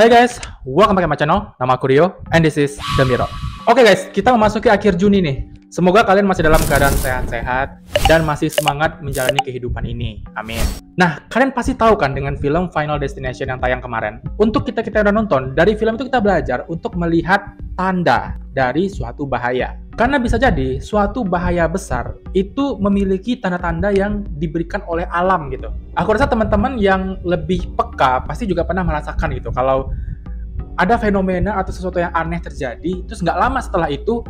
Hai guys, welcome back to my channel. Nama aku Rio, and this is The Mirror. Oke guys, kita memasuki akhir Juni nih. Semoga kalian masih dalam keadaan sehat-sehat dan masih semangat menjalani kehidupan ini. Amin. Nah, kalian pasti tahu kan dengan film Final Destination yang tayang kemarin. Untuk kita yang udah nonton, dari film itu kita belajar untuk melihat tanda dari suatu bahaya. Karena bisa jadi suatu bahaya besar itu memiliki tanda-tanda yang diberikan oleh alam gitu. Aku rasa teman-teman yang lebih peka pasti juga pernah merasakan gitu. Kalau ada fenomena atau sesuatu yang aneh terjadi, terus nggak lama setelah itu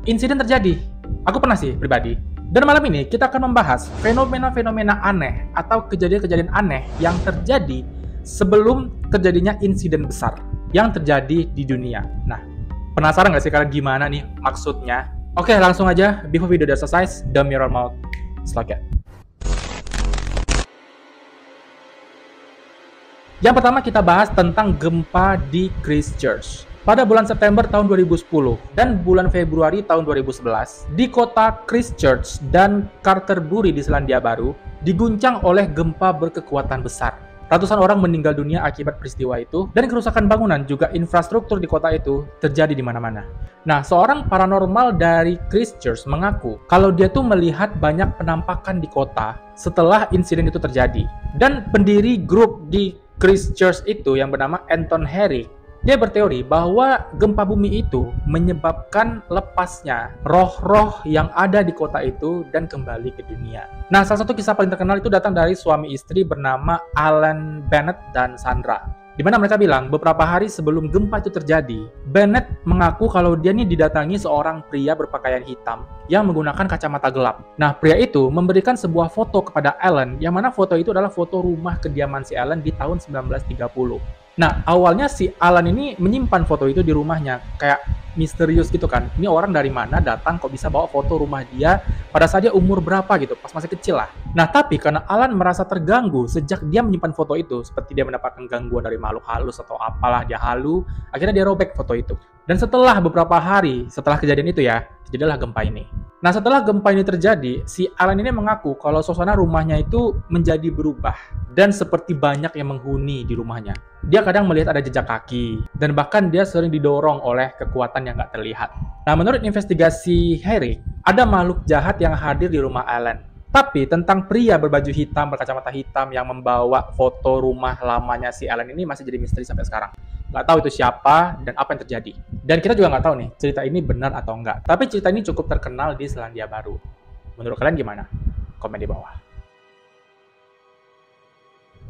insiden terjadi. Aku pernah sih pribadi. Dan malam ini kita akan membahas fenomena-fenomena aneh atau kejadian-kejadian aneh yang terjadi sebelum terjadinya insiden besar yang terjadi di dunia. Nah, penasaran nggak sih kalian gimana nih maksudnya? Oke, langsung aja. Before video udah selesai, The Mirror Mouth. Selesai. Yang pertama kita bahas tentang gempa di Christchurch. Pada bulan September tahun 2010 dan bulan Februari tahun 2011, di kota Christchurch dan Canterbury di Selandia Baru diguncang oleh gempa berkekuatan besar. Ratusan orang meninggal dunia akibat peristiwa itu, dan kerusakan bangunan juga infrastruktur di kota itu terjadi di mana-mana. Nah, seorang paranormal dari Christchurch mengaku kalau dia tuh melihat banyak penampakan di kota setelah insiden itu terjadi. Dan pendiri grup di Christchurch itu yang bernama Anton Herrick, dia berteori bahwa gempa bumi itu menyebabkan lepasnya roh-roh yang ada di kota itu dan kembali ke dunia. Nah, salah satu kisah paling terkenal itu datang dari suami istri bernama Alan Bennett dan Sandra. Di mana mereka bilang beberapa hari sebelum gempa itu terjadi, Bennett mengaku kalau dia nih didatangi seorang pria berpakaian hitam yang menggunakan kacamata gelap. Nah, pria itu memberikan sebuah foto kepada Alan, yang mana foto itu adalah foto rumah kediaman si Alan di tahun 1930. Nah, awalnya si Alan ini menyimpan foto itu di rumahnya, kayak misterius gitu kan. Ini orang dari mana datang kok bisa bawa foto rumah dia pada saat dia umur berapa gitu, pas masih kecil lah. Nah, tapi karena Alan merasa terganggu sejak dia menyimpan foto itu, seperti dia mendapatkan gangguan dari makhluk halus atau apalah dia halu, akhirnya dia robek foto itu. Dan setelah beberapa hari setelah kejadian itu ya, terjadilah gempa ini. Nah, setelah gempa ini terjadi, si Alan ini mengaku kalau suasana rumahnya itu menjadi berubah dan seperti banyak yang menghuni di rumahnya. Dia kadang melihat ada jejak kaki, dan bahkan dia sering didorong oleh kekuatan yang nggak terlihat. Nah, menurut investigasi Harry, ada makhluk jahat yang hadir di rumah Alan. Tapi tentang pria berbaju hitam, berkacamata hitam yang membawa foto rumah lamanya si Alan ini masih jadi misteri sampai sekarang. Nggak tahu itu siapa dan apa yang terjadi. Dan kita juga nggak tahu nih, cerita ini benar atau enggak. Tapi cerita ini cukup terkenal di Selandia Baru. Menurut kalian gimana? Komen di bawah.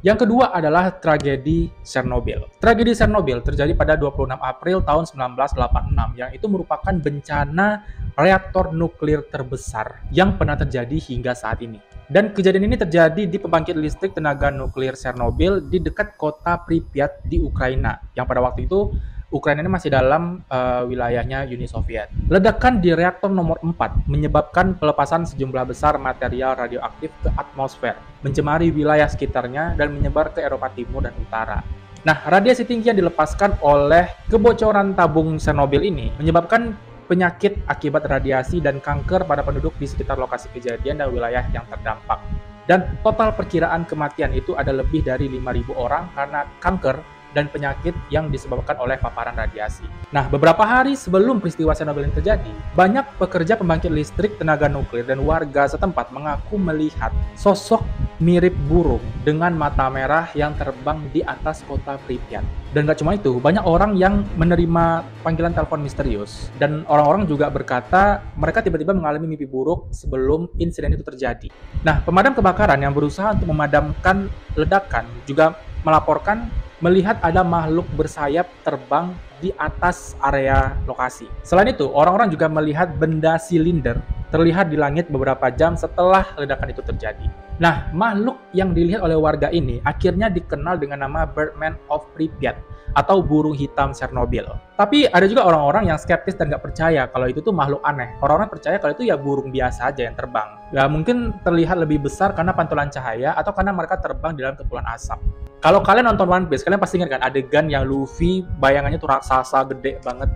Yang kedua adalah tragedi Chernobyl. Tragedi Chernobyl terjadi pada 26 April tahun 1986, yang itu merupakan bencana reaktor nuklir terbesar yang pernah terjadi hingga saat ini. Dan kejadian ini terjadi di pembangkit listrik tenaga nuklir Chernobyl di dekat kota Pripyat di Ukraina, yang pada waktu itu Ukraina ini masih dalam wilayahnya Uni Soviet. Ledakan di reaktor nomor 4 menyebabkan pelepasan sejumlah besar material radioaktif ke atmosfer, mencemari wilayah sekitarnya dan menyebar ke Eropa Timur dan Utara. Nah, radiasi tinggi yang dilepaskan oleh kebocoran tabung Chernobyl ini menyebabkan penyakit akibat radiasi dan kanker pada penduduk di sekitar lokasi kejadian dan wilayah yang terdampak. Dan total perkiraan kematian itu ada lebih dari 5.000 orang karena kanker dan penyakit yang disebabkan oleh paparan radiasi. Nah, beberapa hari sebelum peristiwa Chernobyl ini terjadi, banyak pekerja pembangkit listrik tenaga nuklir dan warga setempat mengaku melihat sosok mirip burung dengan mata merah yang terbang di atas kota Pripyat. Dan gak cuma itu, banyak orang yang menerima panggilan telepon misterius. Dan orang-orang juga berkata mereka tiba-tiba mengalami mimpi buruk sebelum insiden itu terjadi. Nah, pemadam kebakaran yang berusaha untuk memadamkan ledakan juga melaporkan melihat ada makhluk bersayap terbang di atas area lokasi. Selain itu, orang-orang juga melihat benda silinder terlihat di langit beberapa jam setelah ledakan itu terjadi. Nah, makhluk yang dilihat oleh warga ini akhirnya dikenal dengan nama Birdman of Pripyat atau burung hitam Chernobyl. Tapi ada juga orang-orang yang skeptis dan nggak percaya kalau itu tuh makhluk aneh. Orang-orang percaya kalau itu ya burung biasa aja yang terbang. Ya mungkin terlihat lebih besar karena pantulan cahaya atau karena mereka terbang di dalam kepulan asap. Kalau kalian nonton One Piece, kalian pasti ingat kan adegan yang Luffy bayangannya tuh raksasa gede banget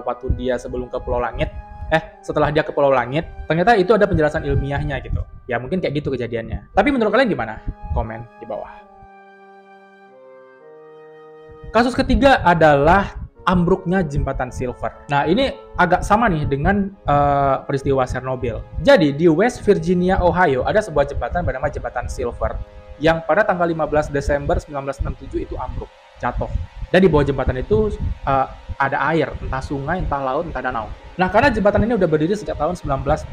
waktu dia sebelum ke Pulau Langit. Setelah dia ke Pulau Langit, ternyata itu ada penjelasan ilmiahnya gitu. Ya mungkin kayak gitu kejadiannya. Tapi menurut kalian gimana? Komen di bawah. Kasus ketiga adalah ambruknya jembatan Silver. Nah, ini agak sama nih dengan peristiwa Chernobyl. Jadi, di West Virginia, Ohio, ada sebuah jembatan bernama Jembatan Silver yang pada tanggal 15 Desember 1967 itu ambruk, jatuh. Dan di bawah jembatan itu ada air, entah sungai, entah laut, entah danau. Nah, karena jembatan ini udah berdiri sejak tahun 1928,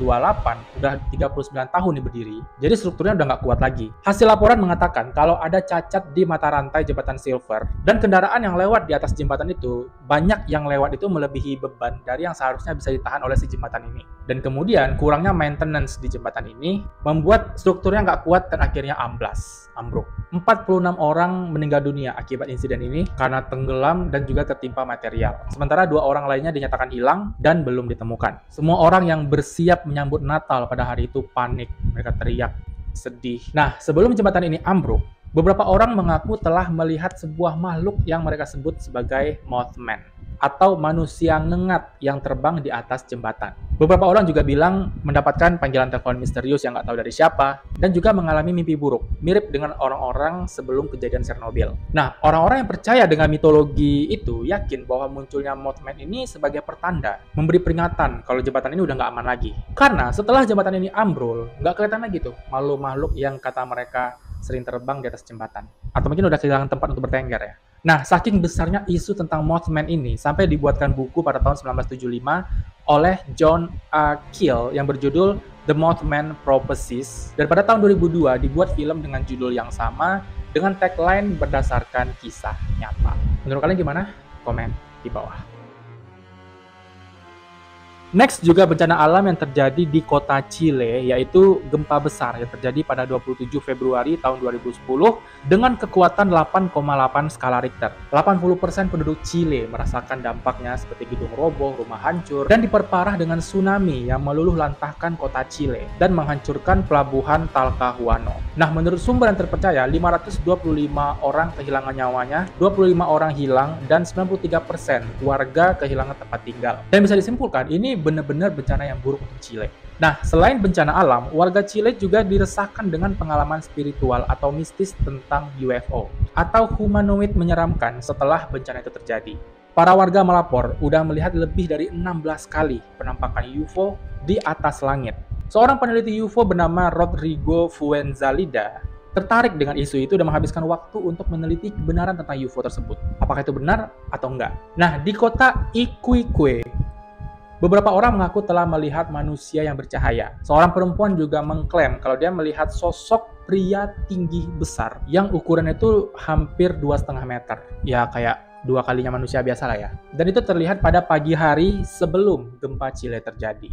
udah 39 tahun nih berdiri, jadi strukturnya udah nggak kuat lagi. Hasil laporan mengatakan kalau ada cacat di mata rantai jembatan Silver, dan kendaraan yang lewat di atas jembatan itu, banyak yang lewat itu melebihi beban dari yang seharusnya bisa ditahan oleh si jembatan ini. Dan kemudian, kurangnya maintenance di jembatan ini, membuat strukturnya nggak kuat dan akhirnya ambruk. 46 orang meninggal dunia akibat insiden ini karena tenggelam dan juga tertimpa material. Sementara 2 orang lainnya dinyatakan hilang dan belum ditemukan. Semua orang yang bersiap menyambut Natal pada hari itu panik. Mereka teriak, sedih. Nah, sebelum jembatan ini ambruk, beberapa orang mengaku telah melihat sebuah makhluk yang mereka sebut sebagai Mothman atau manusia ngengat yang terbang di atas jembatan. Beberapa orang juga bilang mendapatkan panggilan telepon misterius yang nggak tahu dari siapa, dan juga mengalami mimpi buruk, mirip dengan orang-orang sebelum kejadian Chernobyl. Nah, orang-orang yang percaya dengan mitologi itu yakin bahwa munculnya Mothman ini sebagai pertanda, memberi peringatan kalau jembatan ini udah nggak aman lagi. Karena setelah jembatan ini ambrol, nggak kelihatan lagi tuh makhluk-makhluk yang kata mereka sering terbang di atas jembatan. Atau mungkin udah kehilangan tempat untuk bertengger ya. Nah, saking besarnya isu tentang Mothman ini, sampai dibuatkan buku pada tahun 1975 oleh John A. Keel yang berjudul The Mothman Prophecies. Dan pada tahun 2002 dibuat film dengan judul yang sama dengan tagline berdasarkan kisah nyata. Menurut kalian gimana? Komen di bawah. Next juga bencana alam yang terjadi di kota Chile, yaitu gempa besar yang terjadi pada 27 Februari tahun 2010 dengan kekuatan 8,8 skala Richter. 80% penduduk Chile merasakan dampaknya seperti gedung roboh, rumah hancur, dan diperparah dengan tsunami yang meluluh lantahkan kota Chile dan menghancurkan pelabuhan Talcahuano. Nah, menurut sumber yang terpercaya, 525 orang kehilangan nyawanya, 25 orang hilang, dan 93% warga kehilangan tempat tinggal. Dan bisa disimpulkan, ini benar-benar bencana yang buruk untuk Chile. Nah, selain bencana alam, warga Chile juga diresahkan dengan pengalaman spiritual atau mistis tentang UFO atau humanoid menyeramkan setelah bencana itu terjadi. Para warga melapor udah melihat lebih dari 16 kali penampakan UFO di atas langit. Seorang peneliti UFO bernama Rodrigo Fuenzalida tertarik dengan isu itu dan menghabiskan waktu untuk meneliti kebenaran tentang UFO tersebut. Apakah itu benar atau enggak? Nah, di kota Iquique, beberapa orang mengaku telah melihat manusia yang bercahaya. Seorang perempuan juga mengklaim kalau dia melihat sosok pria tinggi besar yang ukurannya itu hampir 2,5 meter. Ya kayak 2 kalinya manusia biasa lah ya. Dan itu terlihat pada pagi hari sebelum gempa Chile terjadi.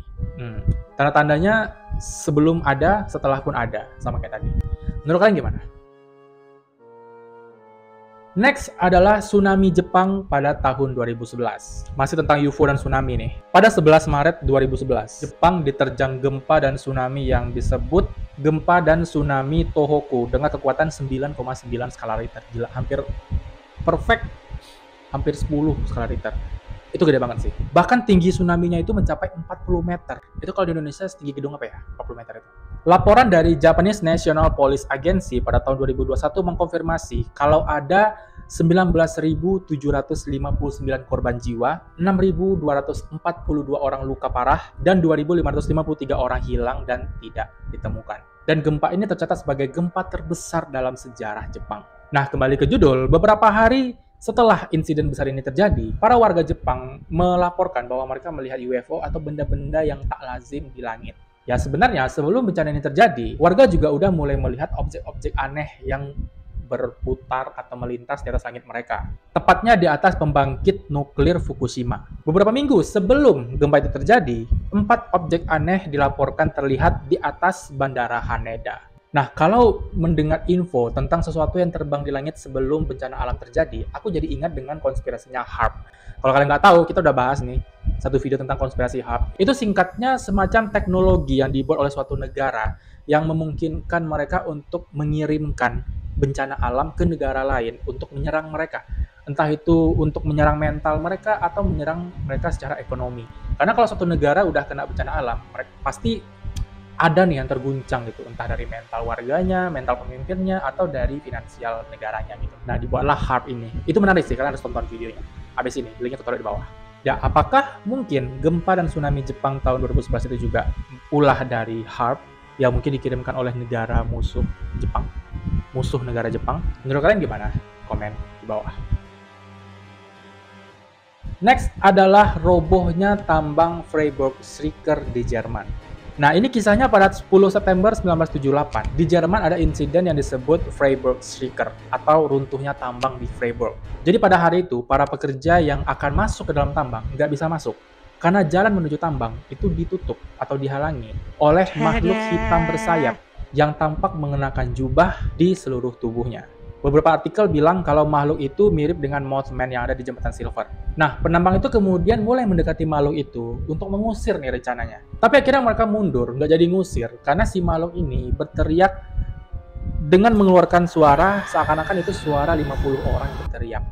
Tanda-tandanya sebelum ada, setelah pun ada, sama kayak tadi. Menurut kalian gimana? Next adalah tsunami Jepang pada tahun 2011. Masih tentang UFO dan tsunami nih. Pada 11 Maret 2011, Jepang diterjang gempa dan tsunami yang disebut gempa dan tsunami Tohoku dengan kekuatan 9,9 skala Richter. Gila, hampir perfect, hampir 10 skala Richter. Itu gede banget sih. Bahkan tinggi tsunami-nya itu mencapai 40 meter. Itu kalau di Indonesia setinggi gedung apa ya? 40 meter itu. Laporan dari Japanese National Police Agency pada tahun 2021 mengkonfirmasi kalau ada 19.759 korban jiwa, 6.242 orang luka parah, dan 2.553 orang hilang dan tidak ditemukan. Dan gempa ini tercatat sebagai gempa terbesar dalam sejarah Jepang. Nah, kembali ke judul, beberapa hari setelah insiden besar ini terjadi, para warga Jepang melaporkan bahwa mereka melihat UFO atau benda-benda yang tak lazim di langit. Ya sebenarnya sebelum bencana ini terjadi, warga juga udah mulai melihat objek-objek aneh yang berputar atau melintas di atas langit mereka. Tepatnya di atas pembangkit nuklir Fukushima. Beberapa minggu sebelum gempa itu terjadi, 4 objek aneh dilaporkan terlihat di atas bandara Haneda. Nah, kalau mendengar info tentang sesuatu yang terbang di langit sebelum bencana alam terjadi, aku jadi ingat dengan konspirasinya HARP. Kalau kalian nggak tahu, kita udah bahas nih satu video tentang konspirasi HARP. Itu singkatnya semacam teknologi yang dibuat oleh suatu negara yang memungkinkan mereka untuk mengirimkan bencana alam ke negara lain untuk menyerang mereka. Entah itu untuk menyerang mental mereka atau menyerang mereka secara ekonomi. Karena kalau suatu negara udah kena bencana alam, mereka pasti ada nih yang terguncang gitu, entah dari mental warganya, mental pemimpinnya, atau dari finansial negaranya gitu. Nah, dibuatlah HARP ini. Itu menarik sih, kalian harus tonton videonya. Habis ini, linknya taruh di bawah. Ya, apakah mungkin gempa dan tsunami Jepang tahun 2011 itu juga ulah dari HARP yang mungkin dikirimkan oleh negara musuh Jepang? Musuh negara Jepang? Menurut kalian gimana? Komen di bawah. Next adalah robohnya tambang Freiburg Striker di Jerman. Nah, ini kisahnya pada 10 September 1978. Di Jerman ada insiden yang disebut Freiburg Striker atau runtuhnya tambang di Freiburg. Jadi pada hari itu, para pekerja yang akan masuk ke dalam tambang nggak bisa masuk. Karena jalan menuju tambang itu ditutup atau dihalangi oleh makhluk hitam bersayap yang tampak mengenakan jubah di seluruh tubuhnya. Beberapa artikel bilang kalau makhluk itu mirip dengan Mothman yang ada di Jembatan Silver. Nah, penambang itu kemudian mulai mendekati makhluk itu untuk mengusir nih rencananya. Tapi akhirnya mereka mundur, nggak jadi ngusir, karena si makhluk ini berteriak dengan mengeluarkan suara seakan-akan itu suara 50 orang yang berteriak.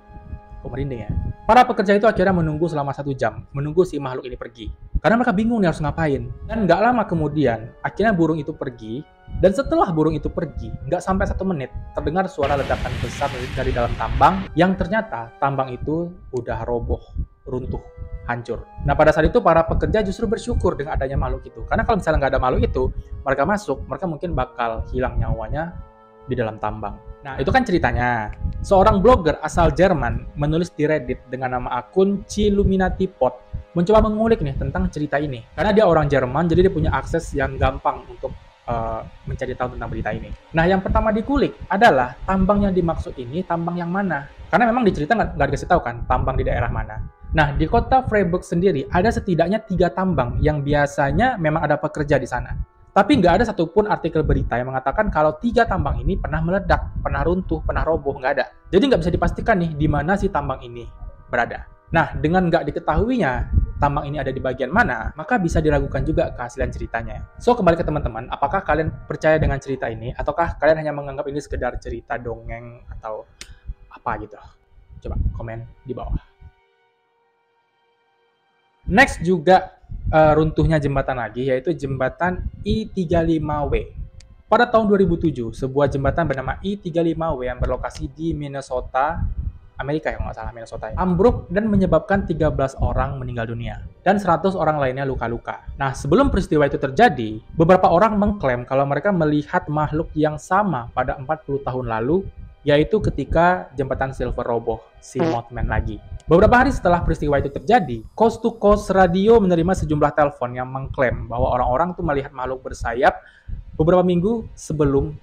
Kok merinding ya? Para pekerja itu akhirnya menunggu selama 1 jam, menunggu si makhluk ini pergi. Karena mereka bingung nih harus ngapain. Dan nggak lama kemudian, akhirnya burung itu pergi. Dan setelah burung itu pergi, nggak sampai 1 menit, terdengar suara ledakan besar dari dalam tambang, yang ternyata tambang itu udah roboh, runtuh, hancur. Nah, pada saat itu para pekerja justru bersyukur dengan adanya makhluk itu. Karena kalau misalnya nggak ada makhluk itu, mereka masuk, mereka mungkin bakal hilang nyawanya di dalam tambang. Nah, itu kan ceritanya. Seorang blogger asal Jerman menulis di Reddit dengan nama akun Chilluminatipod mencoba mengulik nih tentang cerita ini. Karena dia orang Jerman, jadi dia punya akses yang gampang untuk mencari tahu tentang berita ini. Nah, yang pertama dikulik adalah tambang yang dimaksud ini tambang yang mana? Karena memang di cerita nggak dikasih tahu kan tambang di daerah mana. Nah, di kota Freiburg sendiri ada setidaknya 3 tambang yang biasanya memang ada pekerja di sana. Tapi nggak ada satupun artikel berita yang mengatakan kalau 3 tambang ini pernah meledak, pernah runtuh, pernah roboh, nggak ada. Jadi nggak bisa dipastikan nih di mana si tambang ini berada. Nah, dengan nggak diketahuinya tambang ini ada di bagian mana, maka bisa diragukan juga keaslian ceritanya. So, kembali ke teman-teman, apakah kalian percaya dengan cerita ini, ataukah kalian hanya menganggap ini sekedar cerita dongeng atau apa gitu? Coba komen di bawah. Next juga runtuhnya jembatan lagi, yaitu jembatan I-35W. Pada tahun 2007, sebuah jembatan bernama I-35W yang berlokasi di Minnesota, Amerika ya, nggak salah, Minnesota, ambruk dan menyebabkan 13 orang meninggal dunia dan 100 orang lainnya luka-luka. Nah, sebelum peristiwa itu terjadi, beberapa orang mengklaim kalau mereka melihat makhluk yang sama pada 40 tahun lalu, yaitu ketika jembatan Silver roboh, si Mothman lagi. Beberapa hari setelah peristiwa itu terjadi, Coast to Coast Radio menerima sejumlah telepon yang mengklaim bahwa orang-orang tuh melihat makhluk bersayap beberapa minggu sebelum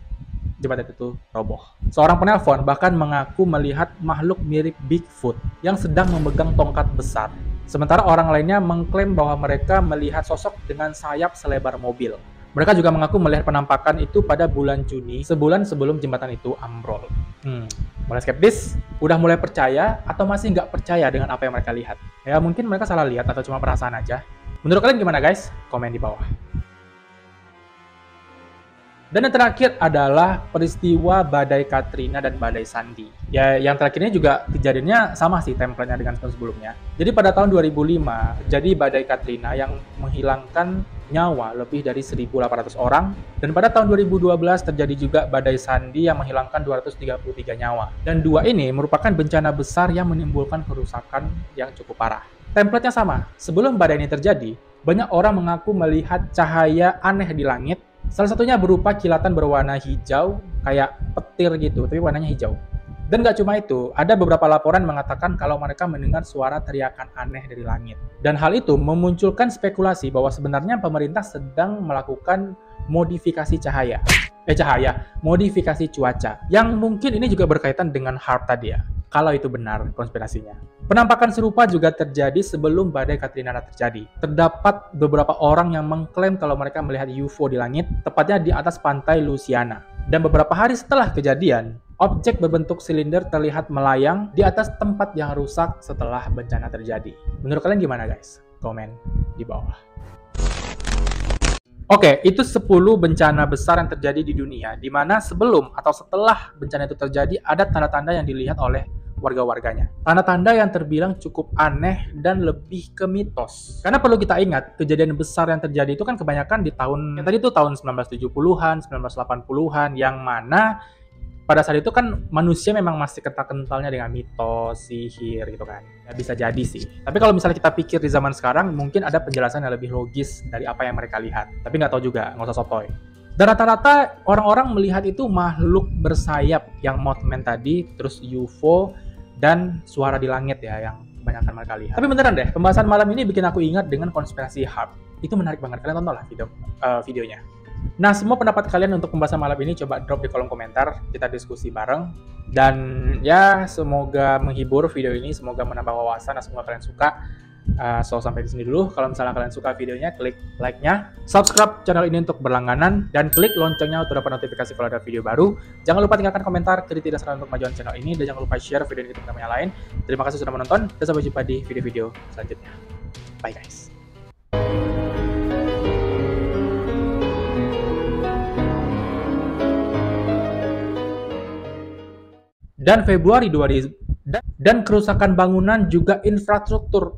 jembatan itu roboh. Seorang penelpon bahkan mengaku melihat makhluk mirip Bigfoot yang sedang memegang tongkat besar. Sementara orang lainnya mengklaim bahwa mereka melihat sosok dengan sayap selebar mobil. Mereka juga mengaku melihat penampakan itu pada bulan Juni, sebulan sebelum jembatan itu ambrol. Mulai skeptis, udah mulai percaya, atau masih nggak percaya dengan apa yang mereka lihat? Ya mungkin mereka salah lihat atau cuma perasaan aja. Menurut kalian gimana guys? Komen di bawah. Dan yang terakhir adalah peristiwa badai Katrina dan badai Sandy. Ya, yang terakhir ini juga kejadiannya sama sih template-nya dengan sebelumnya. Jadi pada tahun 2005, jadi badai Katrina yang menghilangkan nyawa lebih dari 1.800 orang. Dan pada tahun 2012 terjadi juga badai Sandy yang menghilangkan 233 nyawa. Dan dua ini merupakan bencana besar yang menimbulkan kerusakan yang cukup parah. Template-nya sama. Sebelum badai ini terjadi, banyak orang mengaku melihat cahaya aneh di langit. Salah satunya berupa kilatan berwarna hijau, kayak petir gitu, tapi warnanya hijau. Dan nggak cuma itu, ada beberapa laporan mengatakan kalau mereka mendengar suara teriakan aneh dari langit. Dan hal itu memunculkan spekulasi bahwa sebenarnya pemerintah sedang melakukan modifikasi modifikasi cuaca. Yang mungkin ini juga berkaitan dengan HARP tadi ya, kalau itu benar konspirasinya. Penampakan serupa juga terjadi sebelum badai Katrina terjadi. Terdapat beberapa orang yang mengklaim kalau mereka melihat UFO di langit, tepatnya di atas pantai Louisiana. Dan beberapa hari setelah kejadian, objek berbentuk silinder terlihat melayang di atas tempat yang rusak setelah bencana terjadi. Menurut kalian gimana guys? Komen di bawah. Oke, itu 10 bencana besar yang terjadi di dunia, di mana sebelum atau setelah bencana itu terjadi ada tanda-tanda yang dilihat oleh warga-warganya. Tanda-tanda yang terbilang cukup aneh dan lebih ke mitos. Karena perlu kita ingat, kejadian besar yang terjadi itu kan kebanyakan di tahun, yang tadi itu tahun 1970-an, 1980-an, yang mana pada saat itu kan manusia memang masih kental-kentalnya dengan mitos, sihir gitu kan. Ya, bisa jadi sih. Tapi kalau misalnya kita pikir di zaman sekarang, mungkin ada penjelasan yang lebih logis dari apa yang mereka lihat. Tapi nggak tahu juga, nggak usah sotoy. Dan rata-rata orang-orang melihat itu makhluk bersayap yang Mothman tadi, terus UFO, dan suara di langit ya yang kebanyakan mereka lihat. Tapi beneran deh, pembahasan malam ini bikin aku ingat dengan konspirasi HARP. Itu menarik banget, kalian tonton lah videonya. Nah, semua pendapat kalian untuk pembahasan malam ini coba drop di kolom komentar, kita diskusi bareng. Dan ya, semoga menghibur video ini, semoga menambah wawasan, dan semoga kalian suka. So, sampai di sini dulu. Kalau misalnya kalian suka videonya, klik like-nya, subscribe channel ini untuk berlangganan, dan klik loncengnya untuk dapat notifikasi kalau ada video baru. Jangan lupa tinggalkan komentar, kritik dan saran untuk kemajuan channel ini, dan jangan lupa share video ini ke teman-teman yang lain. Terima kasih sudah menonton, dan sampai jumpa di video-video selanjutnya. Bye guys. Dan Februari 2000 dan kerusakan bangunan juga infrastruktur